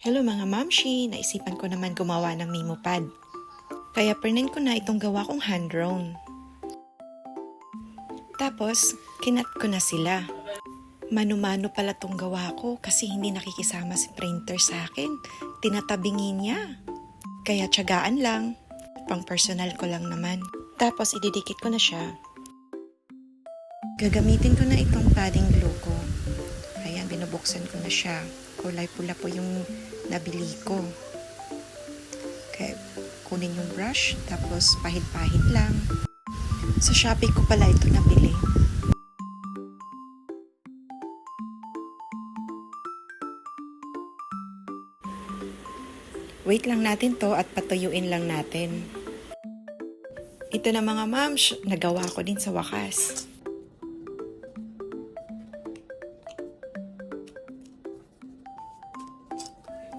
Hello mga mamshi! Naisipan ko naman gumawa ng memo pad. Kaya prinin ko na itong gawa kong hand-drawn. Tapos, kinat ko na sila. Mano-mano pala tong gawa ko kasi hindi nakikisama si printer sa akin. Tinatabingin niya. Kaya tiyagaan lang. Pang personal ko lang naman. Tapos ididikit ko na siya. Gagamitin ko na itong padding glue ko. Ayan, binubuksan ko na siya. Kulay pula po yung nabili ko. Okay, kunin yung brush, tapos pahid-pahid lang. Sa Shopee ko pala ito nabili. Wait lang natin to at patuyuin lang natin. Ito na mga mams, nagawa ko din sa wakas.